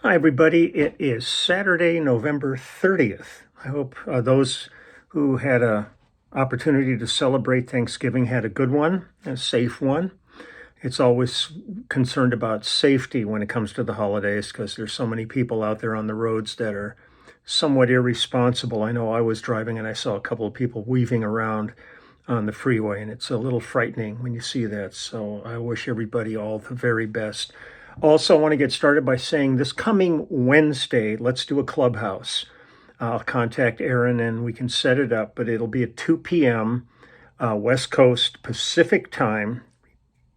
Hi, everybody. It is Saturday, November 30th. I hope those who had a opportunity to celebrate Thanksgiving had a good one, a safe one. It's always concerned about safety when it comes to the holidays because there's so many people out there on the roads that are somewhat irresponsible. I know I was driving and I saw a couple of people weaving around on the freeway, and it's a little frightening when you see that. So I wish everybody all the very best. Also, I want to get started by saying this coming Wednesday, let's do a clubhouse. I'll contact Aaron and we can set it up, but it'll be at 2 p.m. West Coast Pacific time.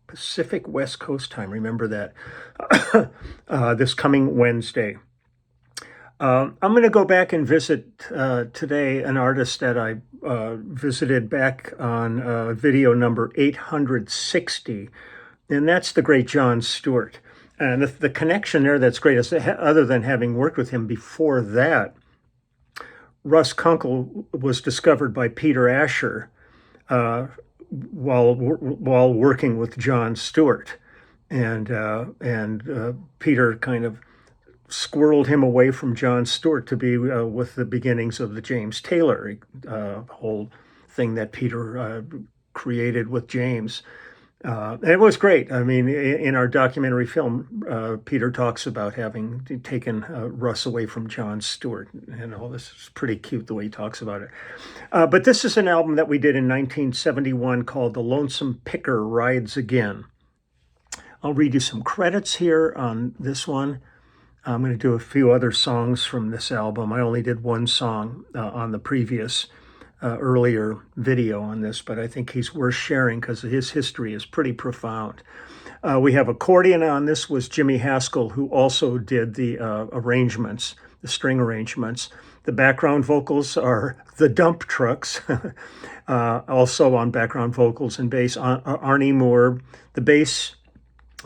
Pacific West Coast time, remember that. This coming Wednesday. I'm going to go back and visit today an artist that I visited back on video number 860, and that's the great Jon Stewart. And the connection there that's great is, other than having worked with him before that, Russ Kunkel was discovered by Peter Asher while working with Jon Stewart, and Peter kind of squirreled him away from Jon Stewart to be with the beginnings of the James Taylor whole thing that Peter created with James. And it was great. I mean, in our documentary film, Peter talks about having taken Russ away from Jon Stewart. And all this is pretty cute the way he talks about it. But this is an album that we did in 1971 called The Lonesome Picker Rides Again. I'll read you some credits here on this one. I'm going to do a few other songs from this album. I only did one song on the previous earlier video on this, but I think he's worth sharing because his history is pretty profound. We have accordion on this was Jimmy Haskell, who also did the arrangements, the string arrangements. The background vocals are the Dump Trucks, also on background vocals and bass, Arnie Moore. The bass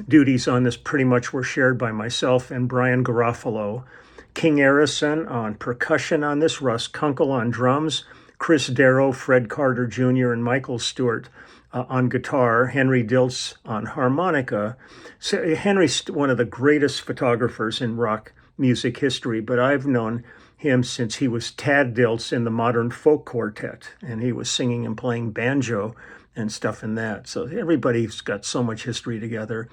duties on this pretty much were shared by myself and Brian Garofalo. King Arison on percussion on this, Russ Kunkel on drums, Chris Darrow, Fred Carter Jr., and Michael Stewart on guitar, Henry Diltz on harmonica. So Henry's one of the greatest photographers in rock music history, but I've known him since he was Tad Diltz in the Modern Folk Quartet, and he was singing and playing banjo and stuff in that. So everybody's got so much history together.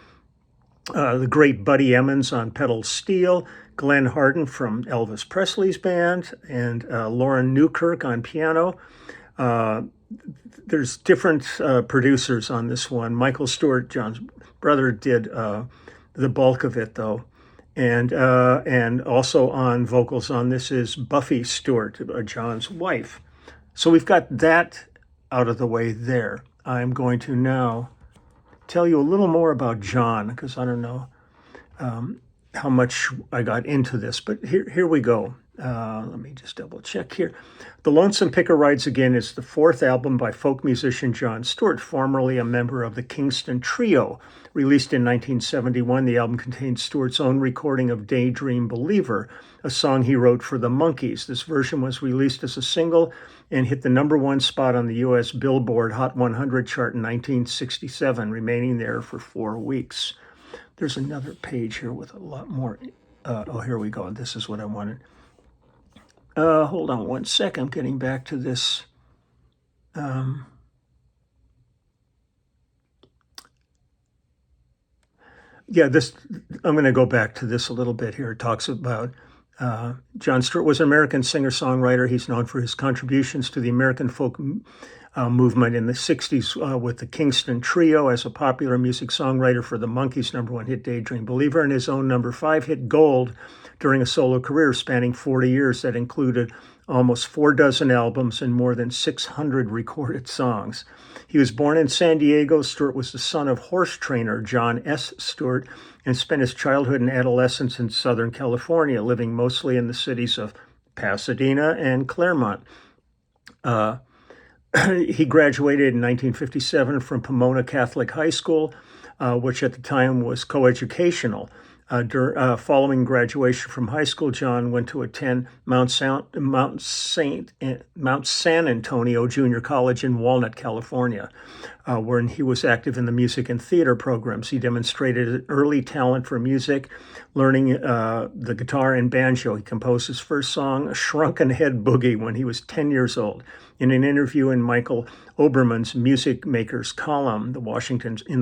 The great Buddy Emmons on pedal steel, Glenn Hardin from Elvis Presley's band, and Lauren Newkirk on piano. There's different producers on this one. Michael Stewart, John's brother, did the bulk of it, though. And also on vocals on this is Buffy Stewart, John's wife. So we've got that out of the way there. I'm going to now tell you a little more about Jon, because I don't know how much I got into this, but here we go. Let me just double check here. The Lonesome Picker Rides Again is the fourth album by folk musician Jon Stewart, formerly a member of the Kingston Trio. Released in 1971, the album contains Stewart's own recording of Daydream Believer, a song he wrote for the Monkees. This version was released as a single and hit the #1 spot on the U.S. Billboard Hot 100 chart in 1967, remaining there for 4 weeks. There's another page here with a lot more. Here we go. This is what I wanted. Hold on one sec. I'm getting back to this. I'm going to go back to this a little bit here. It talks about Jon Stewart was an American singer-songwriter. He's known for his contributions to the American folk movement in the 60s with the Kingston Trio as a popular music songwriter for the Monkees' #1 hit Daydream Believer and his own #5 hit Gold during a solo career spanning 40 years that included almost 4 dozen albums and more than 600 recorded songs. He was born in San Diego. Stewart was the son of horse trainer John S. Stewart and spent his childhood and adolescence in Southern California, living mostly in the cities of Pasadena and Claremont. He graduated in 1957 from Pomona Catholic High School, which at the time was coeducational. Following graduation from high school, John went to attend Mount San Antonio Junior College in Walnut, California, where he was active in the music and theater programs. He demonstrated an early talent for music, learning the guitar and banjo. He composed his first song, Shrunken Head Boogie, when he was 10 years old. In an interview in Michael Oberman's Music Makers column, in the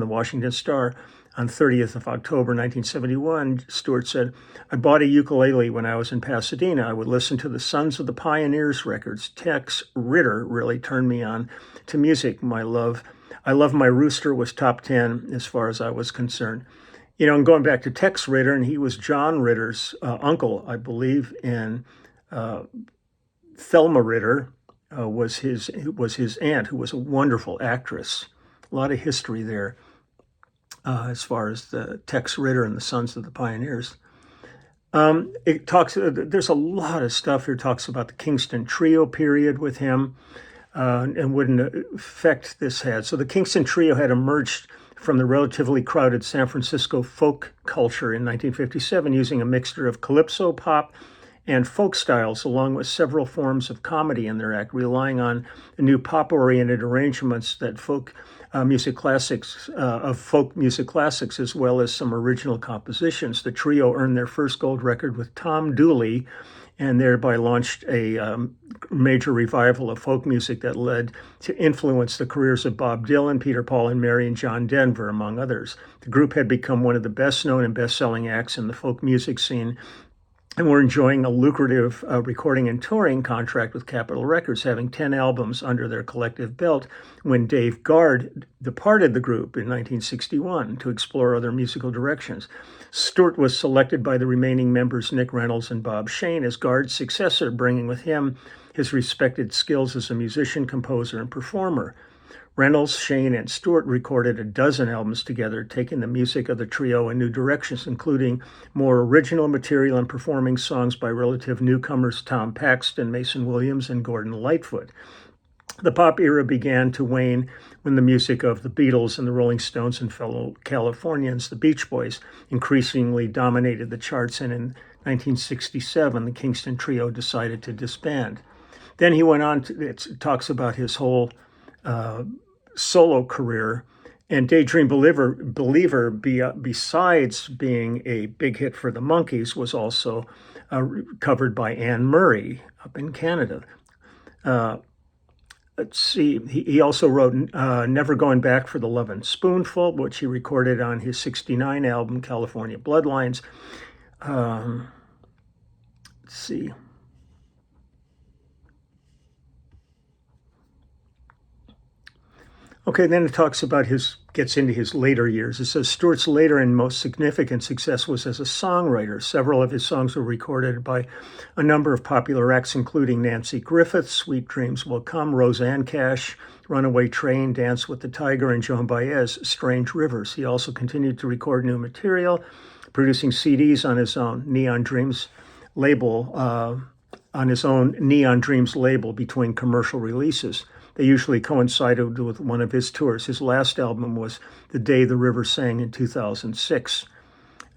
Washington Star, on 30th of October, 1971, Stewart said, "I bought a ukulele when I was in Pasadena. I would listen to the Sons of the Pioneers records. Tex Ritter really turned me on to music. I Love My Rooster was top 10 as far as I was concerned." You know, and going back to Tex Ritter, and he was John Ritter's uncle, I believe, and Thelma Ritter was his aunt, who was a wonderful actress. A lot of history there. As far as the Tex Ritter and the Sons of the Pioneers. There's a lot of stuff here, talks about the Kingston Trio period with him and what an effect this had. So the Kingston Trio had emerged from the relatively crowded San Francisco folk culture in 1957 using a mixture of calypso, pop, and folk styles, along with several forms of comedy in their act, relying on new pop-oriented arrangements that folk music classics, as well as some original compositions. The trio earned their first gold record with Tom Dooley and thereby launched a major revival of folk music that led to influence the careers of Bob Dylan, Peter, Paul and Mary, and John Denver, among others. The group had become one of the best-known and best-selling acts in the folk music scene, and we're enjoying a lucrative recording and touring contract with Capitol Records, having 10 albums under their collective belt when Dave Guard departed the group in 1961 to explore other musical directions. Stewart was selected by the remaining members, Nick Reynolds and Bob Shane, as Guard's successor, bringing with him his respected skills as a musician, composer, and performer. Reynolds, Shane, and Stewart recorded a dozen albums together, taking the music of the trio in new directions, including more original material and performing songs by relative newcomers Tom Paxton, Mason Williams, and Gordon Lightfoot. The pop era began to wane when the music of the Beatles and the Rolling Stones and fellow Californians, the Beach Boys, increasingly dominated the charts, and in 1967, the Kingston Trio decided to disband. Then he went on it talks about his whole solo career, and Daydream Believer, besides being a big hit for the Monkees, was also covered by Anne Murray up in Canada. Let's see, he also wrote Never Going Back for the Lovin' Spoonful, which he recorded on his 1969 album, California Bloodlines. Let's see. Okay, then it talks about gets into his later years. It says Stewart's later and most significant success was as a songwriter. Several of his songs were recorded by a number of popular acts, including Nancy Griffith, Sweet Dreams Will Come, Roseanne Cash, Runaway Train, Dance with the Tiger, and Joan Baez, Strange Rivers. He also continued to record new material, producing CDs on his own Neon Dreams label, between commercial releases. They usually coincided with one of his tours. His last album was The Day the River Sang in 2006.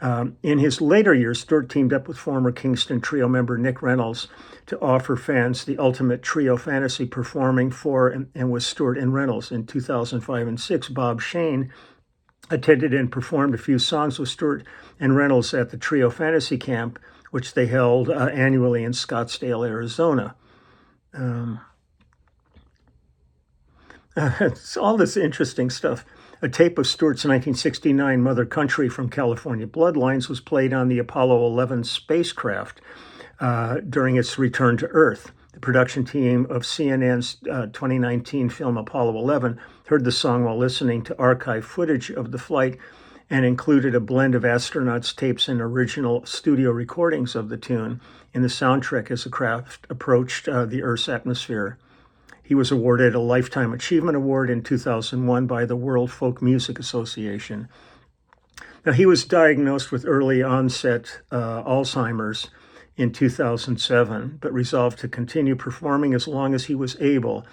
In his later years, Stewart teamed up with former Kingston Trio member Nick Reynolds to offer fans the ultimate trio fantasy, performing for and with Stewart and Reynolds. In 2005 and 2006, Bob Shane attended and performed a few songs with Stewart and Reynolds at the Trio Fantasy Camp, which they held annually in Scottsdale, Arizona. It's all this interesting stuff. A tape of Stewart's 1969 Mother Country from California Bloodlines was played on the Apollo 11 spacecraft during its return to Earth. The production team of CNN's 2019 film Apollo 11 heard the song while listening to archive footage of the flight and included a blend of astronauts' tapes and original studio recordings of the tune in the soundtrack as the craft approached the Earth's atmosphere. He was awarded a Lifetime Achievement Award in 2001 by the World Folk Music Association. Now, he was diagnosed with early onset Alzheimer's in 2007, but resolved to continue performing as long as he was able.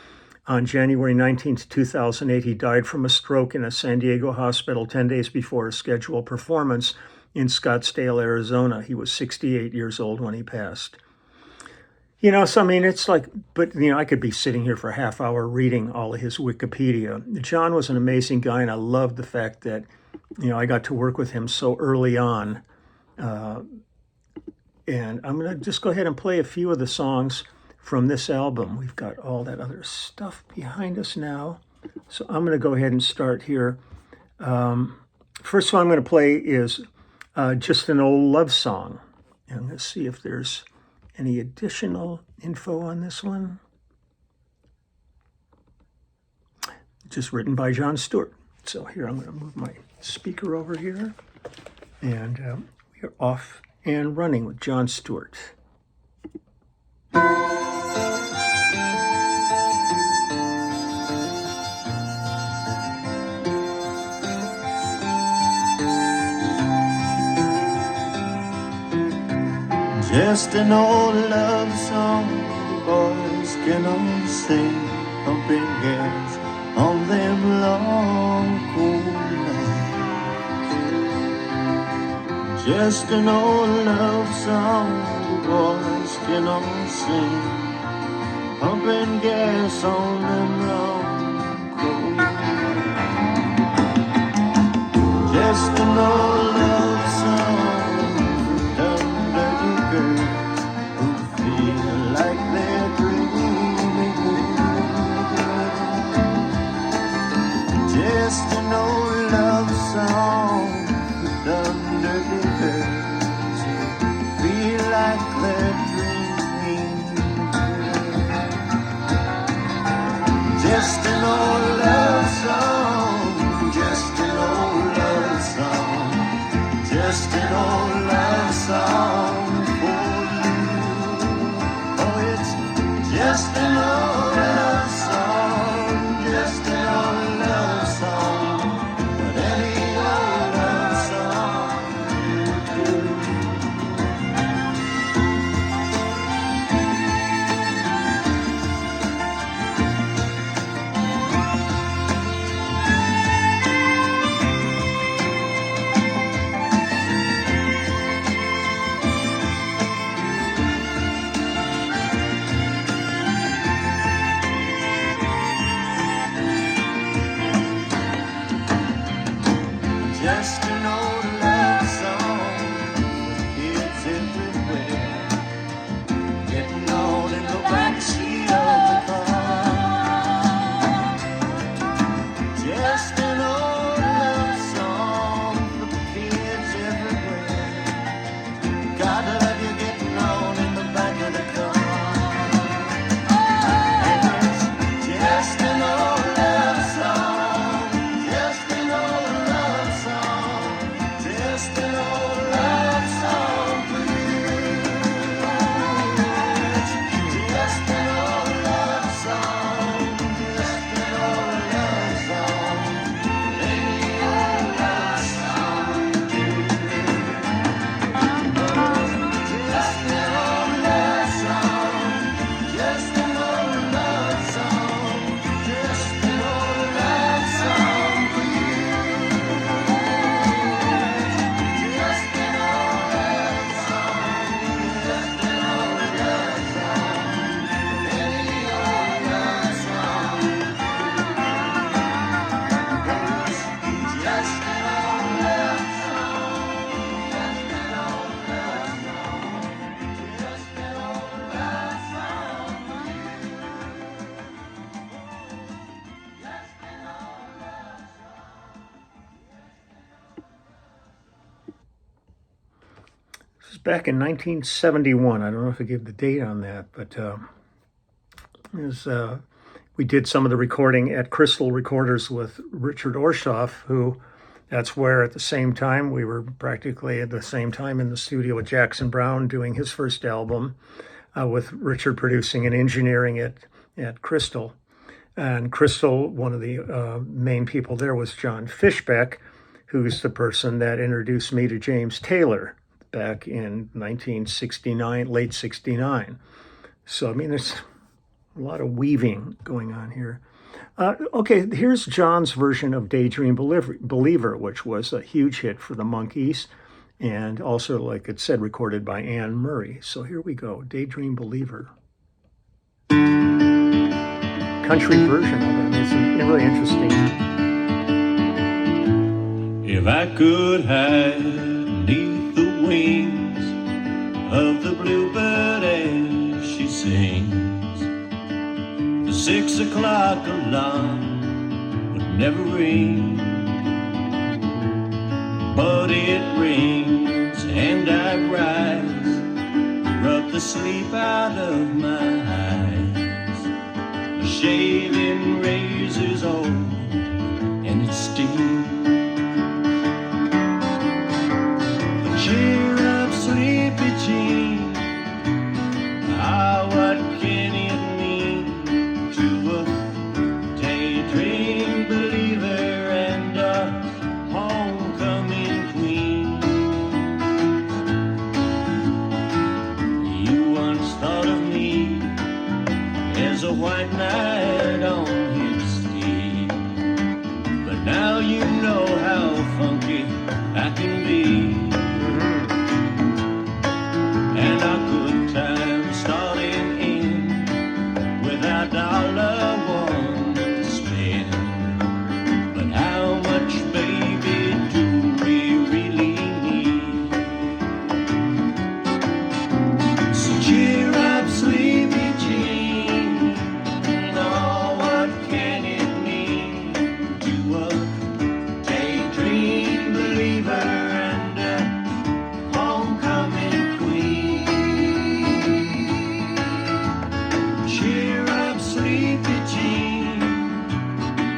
On January 19, 2008, he died from a stroke in a San Diego hospital 10 days before a scheduled performance in Scottsdale, Arizona. He was 68 years old when he passed. So I mean, it's like, but I could be sitting here for a half hour reading all of his Wikipedia. John was an amazing guy, and I loved the fact that, I got to work with him so early on. And I'm going to just go ahead and play a few of the songs from this album. We've got all that other stuff behind us now. So I'm going to go ahead and start here. First song I'm going to play is Just an Old Love Song. And let's see if there's any additional info on this one. Just written by John Stewart. So here, I'm going to move my speaker over here. And we are off and running with John Stewart. Just an old love song the boys can all sing, pumping gas on them long cold nights. Just an old love song the boys can all sing, pumping gas on them long cold nights. Just an old love song who feel like they're dreaming. Just an old love song for dumb dirty girls who feel like they're dreaming. Just an old love song, just an old love song, just an old love song. Just an old love song, just an old love song, but any old love song will do. Just an old love song for kids everywhere, getting on in the backseat of the car. Just an old love song for the kids everywhere. Gotta let you getting on in the back of the car. And it's just an old love song, just an old love song, just an old love song for you. Just an old love song, just an old love song, any old love song do. Just an old love song, just an old love song, just an old love song for you. Just an old love song, just an old love song, any old love song. Just an old love song, just an old love song, just an old love song for you. Just an old love This is back in 1971. I don't know if I gave the date on that, but we did some of the recording at Crystal Recorders with Richard Orshoff, who that's where at the same time, we were practically at the same time in the studio with Jackson Browne doing his first album, with Richard producing and engineering it at Crystal. And Crystal, one of the main people there was John Fishbeck, who's the person that introduced me to James Taylor back in 1969, late 69. So, I mean, there's a lot of weaving going on here. Okay, here's John's version of Daydream Believer, which was a huge hit for the Monkees. and also, like it said, recorded by Anne Murray. So here we go, Daydream Believer. Country version of it. It's really interesting. If I could hide beneath the wings of the bluebird as she sings, the 6 o'clock alarm would never ring, but it rings and I rise, rub the sleep out of my eyes. A shaving razor's old and it stings. But cheer up, sleepy Jean. Ah, what can it mean to a daydream believer and a homecoming queen? You once thought of me as a white knight on his steed, but now you know how funky I can be. And our good times starting in without dollar one to spend. But how much, baby, do we really need? So cheer up, sleepy Jean. Oh, what can it mean to a daydream believer and a homecoming queen? Cheer up, sleepy Jean.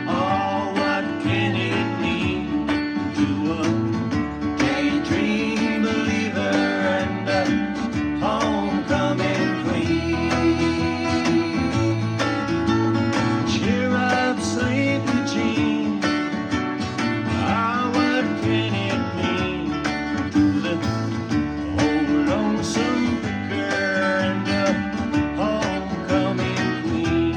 Oh, what can it mean to a daydream believer and a homecoming queen? Cheer up, sleepy Jean. Ah, what can it mean to the old lonesome picker and the homecoming queen?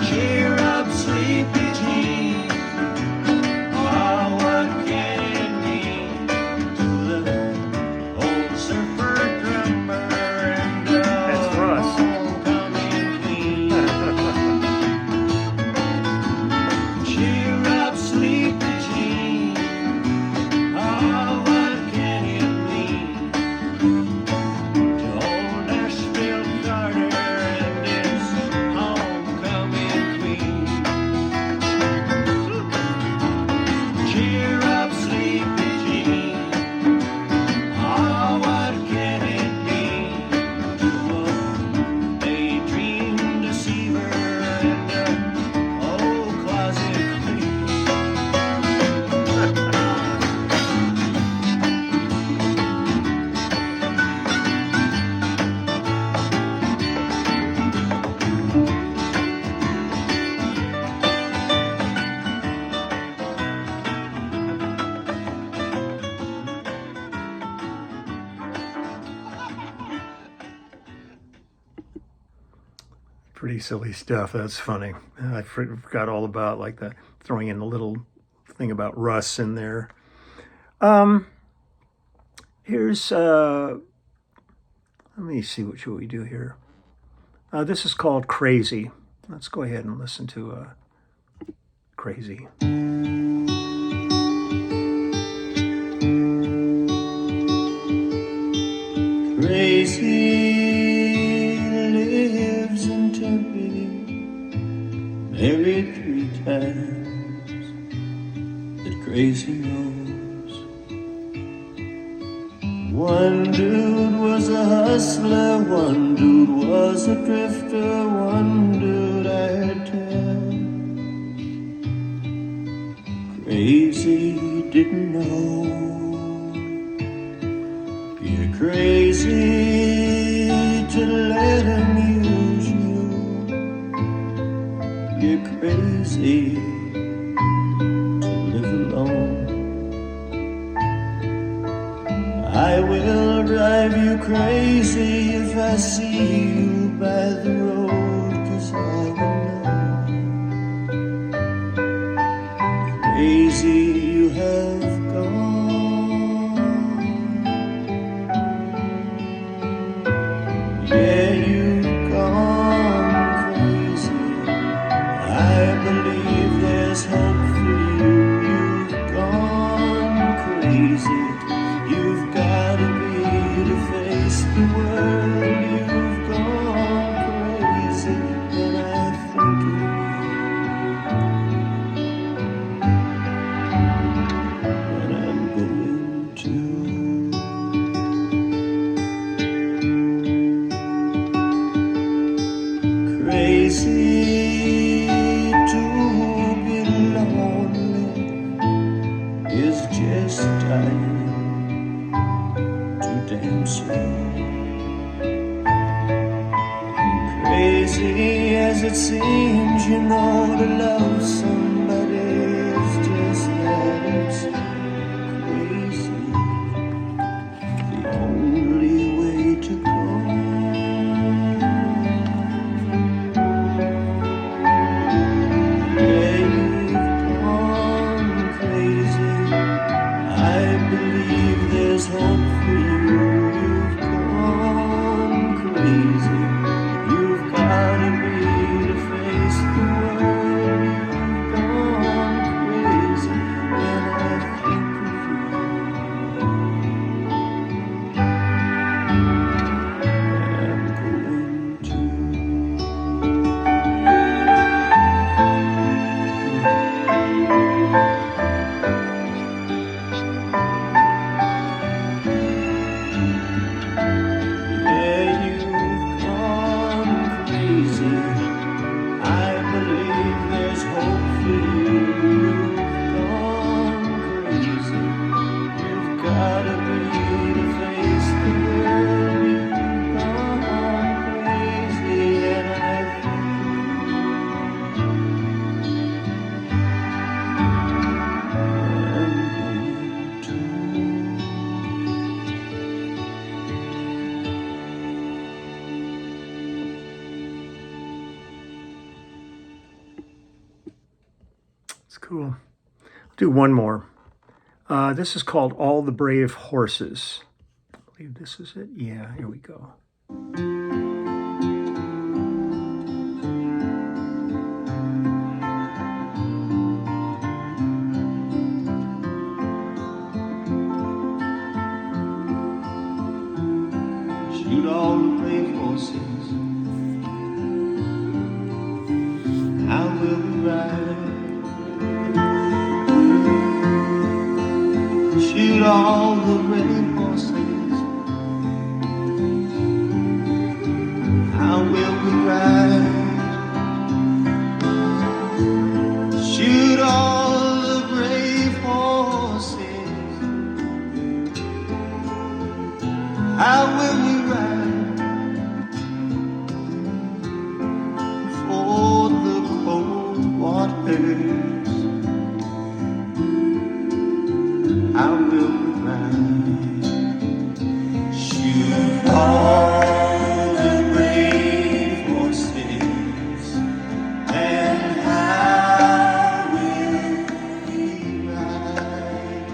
Cheer up, sleepy Jean. Ah, what can it mean to the old surfer drummer and the That's Russ. homecoming queen? Cheer up, sleepy Jean. Ah, what can it mean to old Nashville Carter and his homecoming queen? Cheer up, sleepy Jean. Ah, what can it mean to a daydream deceiver and a old closet queen? Pretty silly stuff. That's funny. I forgot all about like the throwing in a little thing about Russ in there. Here's let me see what should we do here. This is called Crazy. Let's go ahead and listen to Crazy. Crazy lives in Tempe, married 3 times, that crazy knows. One dude was a hustler, one dude was a drifter, one dude I had 10. Crazy didn't know. You're crazy to let him use you. You're crazy to live alone. I will drive you crazy if I see you by the road, 'cause I will know. Crazy you have crazy. You've gotta be to face the world. You've gone crazy when I think of you. And I'm going to. Crazy to be lonely is just dying too damn soon. Crazy as it seems, you know, to love somebody is just that. It's crazy, the only way to go. Yeah, you've gone crazy. I believe there's hope for you. You've gone crazy. You've gotta be to face the world. You've gone crazy when I think of you. I'm going to. Yeah, you've gone crazy. I believe there's hope for you. You've gone crazy. You've gotta be to face the world. You've gone crazy, and I think I'm going to. It's cool. I'll do one more. This is called All the Brave Horses. I believe this is it. Yeah, here we go. Shoot all the brave horses. How will we ride? Shoot all the brave horses. How will we ride? Shoot all the brave horses. How will we ride for the cold waters? How will we ride? Shoot all the brave horses, and how will we ride?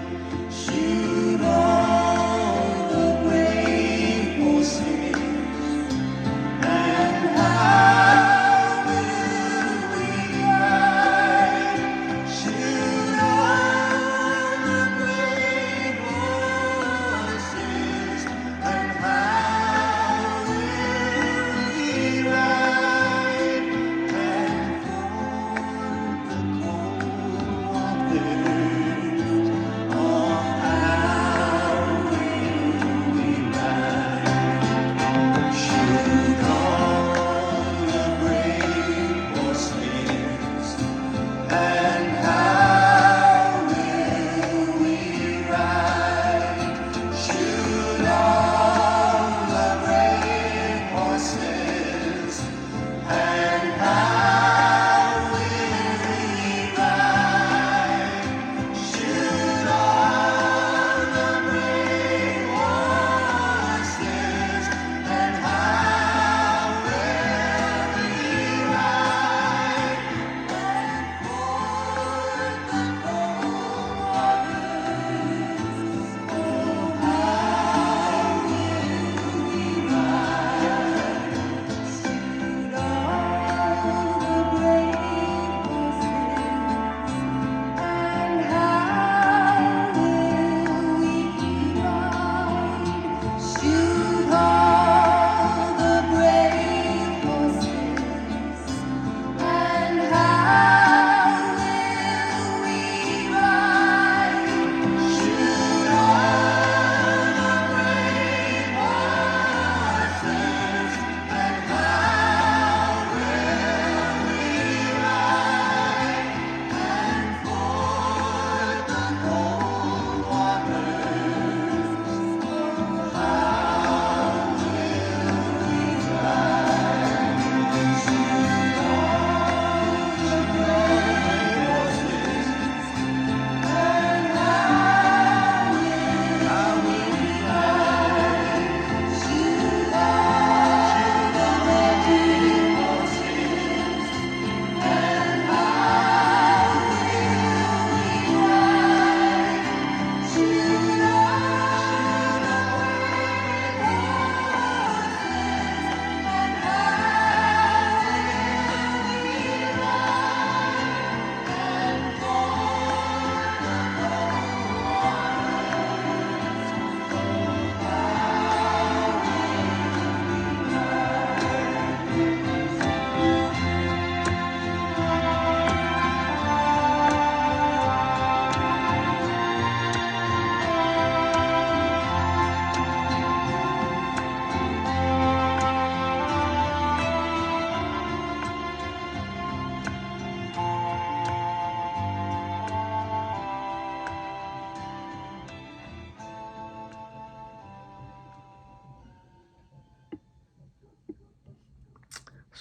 Shoot all the brave horses, and how will we ride? Shoot all the brave horses.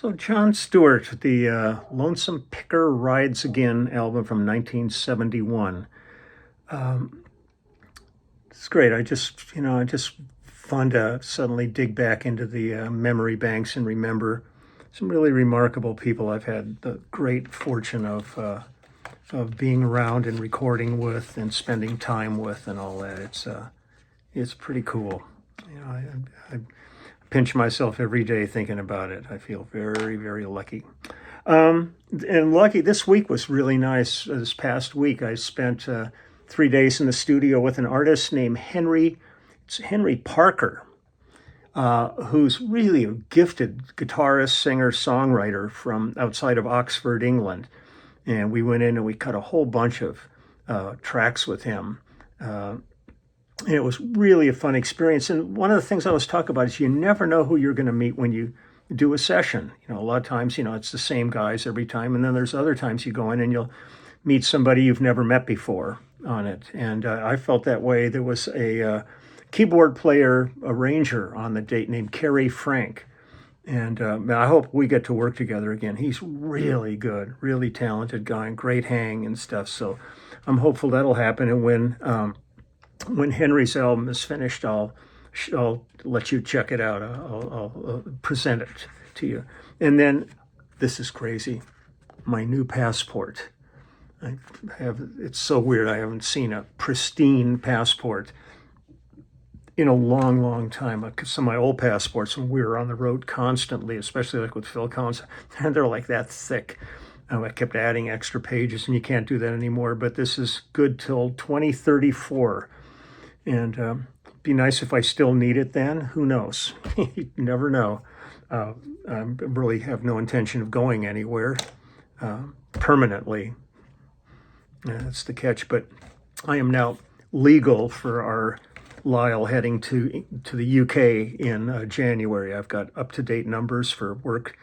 So John Stewart, the Lonesome Picker Rides Again album from 1971. It's great. I just fun to suddenly dig back into the memory banks and remember some really remarkable people I've had the great fortune of being around and recording with and spending time with and all that. It's pretty cool. I pinch myself every day thinking about it. I feel very, very lucky. And lucky, this week was really nice. This past week, I spent 3 days in the studio with an artist named Henry Parker, who's really a gifted guitarist, singer, songwriter from outside of Oxford, England. And we went in and we cut a whole bunch of tracks with him. And it was really a fun experience. And one of the things I always talk about is you never know who you're going to meet when you do a session. A lot of times, it's the same guys every time. And then there's other times you go in and you'll meet somebody you've never met before on it. And I felt that way. There was a keyboard player, arranger on the date named Kerry Frank. And I hope we get to work together again. He's really good, really talented guy, and great hang and stuff. So I'm hopeful that'll happen. And when Henry's album is finished, I'll let you check it out. I'll present it to you. And then, this is crazy, my new passport. It's so weird. I haven't seen a pristine passport in a long, long time. Some of my old passports, when we were on the road constantly, especially like with Phil Collins, and they're like that thick. I kept adding extra pages, and you can't do that anymore. But this is good till 2034. And be nice if I still need it then. Who knows? You never know. I really have no intention of going anywhere permanently. That's the catch. But I am now legal for our Lyle heading to the UK in January. I've got up-to-date numbers for work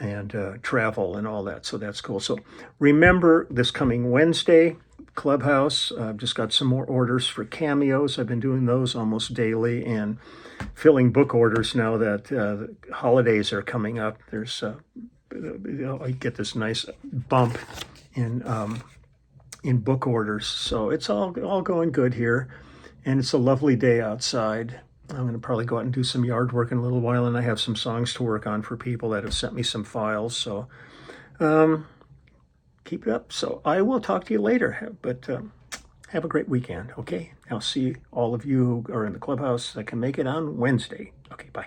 and travel and all that. So that's cool. So remember, this coming Wednesday, Clubhouse. I've just got some more orders for cameos. I've been doing those almost daily and filling book orders now that the holidays are coming up. There's I get this nice bump in book orders. So it's all going good here, and it's a lovely day outside. I'm going to probably go out and do some yard work in a little while, and I have some songs to work on for people that have sent me some files. So keep it up. So I will talk to you later, but have a great weekend, okay? I'll see all of you who are in the clubhouse that can make it on Wednesday. Okay, bye.